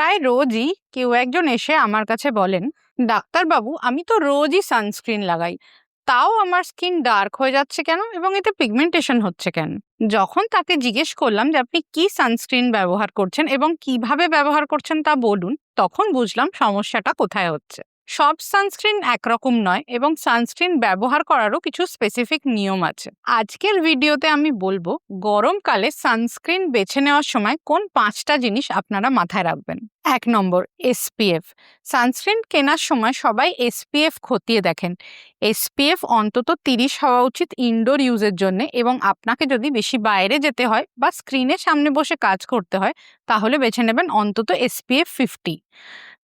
প্রায় রোজই কেউ একজন এসে আমার কাছে বলেন, ডাক্তারবাবু আমি তো রোজই সানস্ক্রিন লাগাই, তাও আমার স্কিন ডার্ক হয়ে যাচ্ছে কেন এবং এতে পিগমেন্টেশন হচ্ছে কেন। যখন তাকে জিজ্ঞেস করলাম যে আপনি কি সানস্ক্রিন ব্যবহার করছেন এবং কিভাবে ব্যবহার করছেন তা বলুন, তখন বুঝলাম সমস্যাটা কোথায় হচ্ছে। সব সানস্ক্রিন একরকম নয় এবং সানস্ক্রিন ব্যবহার করারও কিছু স্পেসিফিক নিয়ম আছে। আজকের ভিডিওতে আমি বলবো গরমকালে সানস্ক্রিন বেছে নেওয়ার সময় কোন 5টা জিনিস আপনারা মাথায় রাখবেন। 1 নম্বর, এসপিএফ। সানস্ক্রিন কেনার সময় সবাই এসপিএফ খতিয়ে দেখেন। এসপিএফ অন্তত 30 হওয়া উচিত ইনডোর ইউজের জন্য, এবং আপনাকে যদি বেশি বাইরে যেতে হয় বা স্ক্রিনের সামনে বসে কাজ করতে হয় তাহলে বেছে নেবেন অন্তত এসপিএফ 50।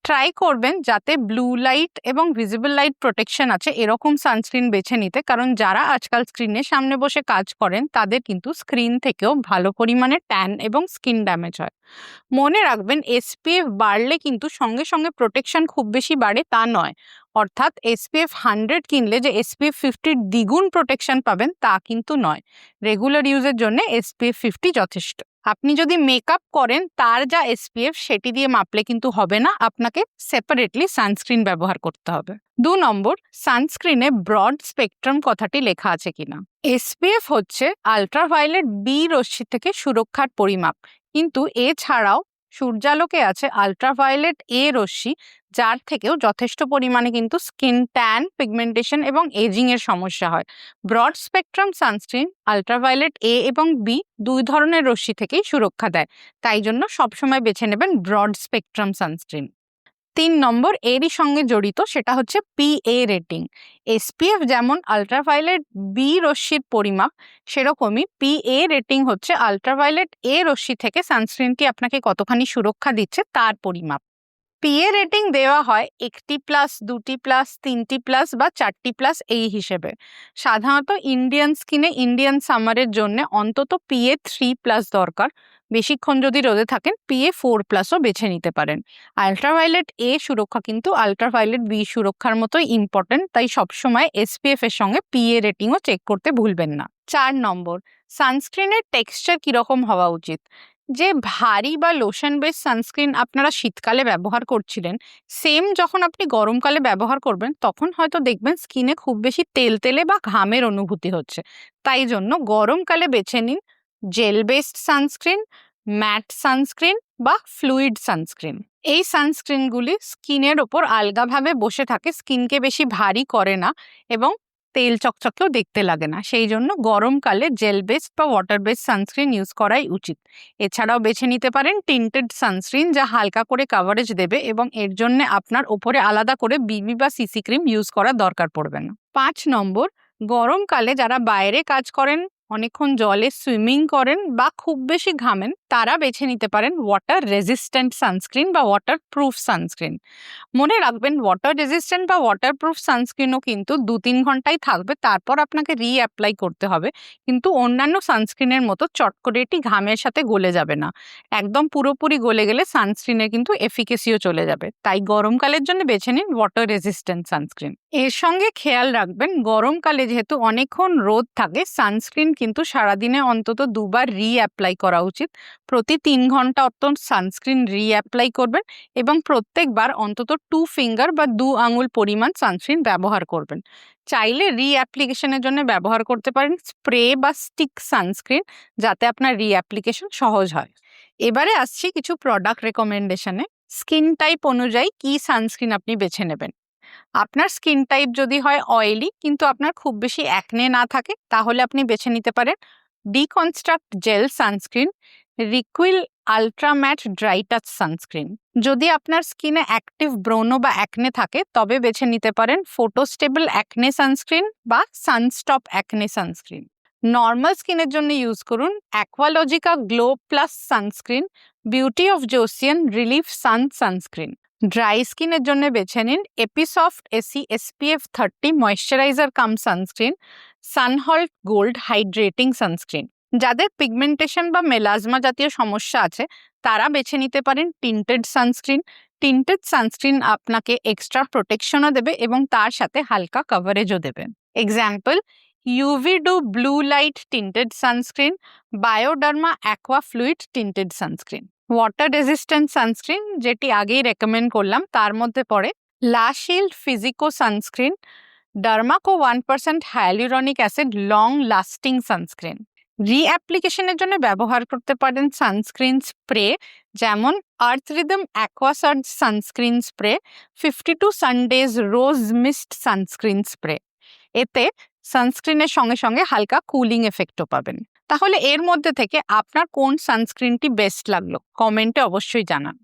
ট্রাই করবেন যাতে ব্লু লাইট এবং ভিজিবল লাইট প্রোটেকশন আছে এরকম সানস্ক্রিন বেছে নিতে, কারণ যারা আজকাল স্ক্রিনের সামনে বসে কাজ করেন তাদের কিন্তু স্ক্রিন থেকেও ভালো পরিমাণে ট্যান এবং স্কিন ড্যামেজ হয়। মনে রাখবেন এসপিএফ বাড়লে কিন্তু সঙ্গে সঙ্গে প্রোটেকশন খুব বেশি বাড়ে তা নয়। অর্থাৎ এসপিএফ 100 কিনলে যে এসপিএফ 50 দ্বিগুণ প্রোটেকশন পাবেন তা কিন্তু নয়। রেগুলার ইউজের জন্য এসপিএফ 50 যথেষ্ট। আপনি যদি মেকআপ করেন তার যা এসপিএফ সেটি দিয়ে মাপলে কিন্তু হবে না, আপনাকে সেপারেটলি সানস্ক্রিন ব্যবহার করতে হবে। 2 নম্বর, সানস্ক্রিনে ব্রড স্পেকট্রাম কথাটি লেখা আছে কিনা। এসপিএফ হচ্ছে আল্ট্রাভায়োলেট বি রশ্মি থেকে সুরক্ষার পরিমাপ, কিন্তু এছাড়াও সূর্যালোকে আছে আল্ট্রাভায়োলেট এ রশ্মি, যার থেকেও যথেষ্ট পরিমাণে কিন্তু স্কিন ট্যান, পিগমেন্টেশন এবং এজিং এর সমস্যা হয়। ব্রড স্পেকট্রাম সানস্ক্রিন আল্ট্রাভায়োলেট এ এবং বি দুই ধরনের রশ্মি থেকেই সুরক্ষা দেয়, তাই জন্য সবসময় বেছে নেবেন ব্রড স্পেকট্রাম সানস্ক্রিন। 3 নম্বর, এরই সঙ্গে জড়িত, সেটা হচ্ছে পিএ রেটিং। এসপিএফ যেমন আল্ট্রাভায়োলেট বি রশ্মির পরিমাপ, সেরকমই পিএ রেটিং হচ্ছে আল্ট্রাভায়োলেট এ রশ্মি থেকে সানস্ক্রিনটি আপনাকে কতখানি সুরক্ষা দিচ্ছে তার পরিমাপ। পিএ রেটিং দেওয়া হয় 1+, 2+, 3+ বা 4+ এই হিসেবে। সাধারণত ইন্ডিয়ান স্কিনে ইন্ডিয়ান সামারের জন্য অন্তত পিএ 3+ দরকার। বেশিক্ষণ যদি রোদে থাকেন পিএ 4+ও বেছে নিতে পারেন। আল্ট্রাভায়োলেট এ সুরক্ষা কিন্তু আল্ট্রাভায়োলেট বি সুরক্ষার মতোই ইম্পর্টেন্ট, তাই সবসময় এসপিএফ এর সঙ্গে পিএ রেটিংও চেক করতে ভুলবেন না। 4 নম্বর, সানস্ক্রিনের টেক্সচার কিরকম হওয়া উচিত। যে ভারী বা লোশন বেস সানস্ক্রিন আপনারা শীতকালে ব্যবহার করছিলেন, সেম যখন আপনি গরমকালে ব্যবহার করবেন তখন হয়তো দেখবেন স্কিনে খুব বেশি তেলতেলে বা ঘামের অনুভূতি হচ্ছে। তাই জন্য গরমকালে বেছে নিন gel based sunscreen, matte sunscreen বা ফ্লুইড সানস্ক্রিন। এই সানস্ক্রিনগুলি স্কিনের ওপর আলগাভাবে বসে থাকে, স্কিনকে বেশি ভারী করে না এবং তেল চকচকেও দেখতে লাগে না, সেই জন্য গরমকালে জেল বেসড বা ওয়াটার বেসড সানস্ক্রিন ইউজ করাই উচিত। এছাড়াও বেছে নিতে পারেন টিন্টেড সানস্ক্রিন, যা হালকা করে কাভারেজ দেবে এবং এর জন্য আপনার ওপরে আলাদা করে বিবি বা সিসি ক্রিম ইউজ করার দরকার পড়বে না। 5 নম্বর, গরমকালে যারা বাইরে কাজ করেন, অনেকক্ষণ জলে সুইমিং করেন বা খুব বেশি ঘামেন, তারা বেছে নিতে পারেন ওয়াটার রেজিস্ট্যান্ট সানস্ক্রিন বা ওয়াটার প্রুফ সানস্ক্রিন। মনে রাখবেন ওয়াটার রেজিস্ট্যান্ট বা ওয়াটারপ্রুফ সানস্ক্রিনও কিন্তু 2-3 ঘন্টাই থাকবে, তারপর আপনাকে অ্যাপ্লাই করতে হবে, কিন্তু অন্যান্য সানস্ক্রিনের মতো চট করে এটি ঘামের সাথে গলে যাবে না। একদম পুরোপুরি গলে গেলে সানস্ক্রিনের কিন্তু এফিকেসিও চলে যাবে, তাই গরমকালের জন্য বেছে নিন ওয়াটার রেজিস্ট্যান্ট সানস্ক্রিন। এর সঙ্গে খেয়াল রাখবেন গরমকালে যেহেতু অনেকক্ষণ রোদ থাকে, সানস্ক্রিন কিন্তু সারাদিনে অন্তত 2বার অ্যাপ্লাই করা উচিত। প্রতি 3 ঘন্টা অন্তর সানস্ক্রিন অ্যাপ্লাই করবেন এবং প্রত্যেকবার অন্তত 2 ফিঙ্গার বা 2 আঙুল পরিমাণ সানস্ক্রিন ব্যবহার করবেন। চাইলে অ্যাপ্লিকেশনের জন্য ব্যবহার করতে পারেন স্প্রে বা স্টিক সানস্ক্রিন, যাতে আপনার অ্যাপ্লিকেশন সহজ হয়। এবারে আসছি কিছু প্রোডাক্ট রেকমেন্ডেশনে। স্কিন টাইপ অনুযায়ী কি সানস্ক্রিন আপনি বেছে নেবেন। আপনার স্কিন টাইপ যদি হয় অয়েলি কিন্তু আপনার খুব বেশি অ্যাকনে না থাকে, তাহলে আপনি বেছে নিতে পারেন deconstruct gel sunscreen, Re'equil ultra matte dry touch sunscreen. যদি আপনার স্কিনে অ্যাক্টিভ ব্রোনো বা অ্যাকনে থাকে তবে বেছে নিতে পারেন ফোটোস্টেবল অ্যাকনে সানস্ক্রিন বা সানস্টপ অ্যাকনে সানস্ক্রিন। নর্মাল স্কিনের জন্য ইউজ করুন Aqualogica glow plus sunscreen, Beauty of Joseon relief sun sunscreen. Dry স্কিনের জন্য বেছে নিন Episoft AC SPF 30 moisturiser cum sunscreen, Sunhalt gold hydrating sunscreen. যাদের পিগমেন্টেশন বা মেলাজমা জাতীয় সমস্যা আছে তারা বেছে নিতে পারেন টিন্টেড সানস্ক্রিন। টিন্টেড সানস্ক্রিন আপনাকে এক্সট্রা প্রোটেকশনও দেবে এবং তার সাথে হালকা কভারেজও দেবে। এক্সাম্পল, ইউভিডু blue light tinted sunscreen, Bioderma aqua fluid tinted sunscreen. Water resistant sunscreen, যেটি আগেই রেকমেন্ড করলাম, তার মধ্যে পড়ে La Shield Fisico sunscreen, Dermaco 1% hyaluronic acid long lasting sunscreen. রিঅ্যাপ্লিকেশনের জন্য ব্যবহার করতে পারেন সানস্ক্রিন স্প্রে, যেমন Earth Rhythm Aquasurge sunscreen spray, 52 Sundays rose mist sunscreen spray. এতে সানস্ক্রিনের সঙ্গে সঙ্গে হালকা কুলিং এফেক্টও পাবেন। তাহলে এর মধ্যে থেকে আপনার কোন সানস্ক্রিনটি বেস্ট লাগলো কমেন্টে অবশ্যই জানান।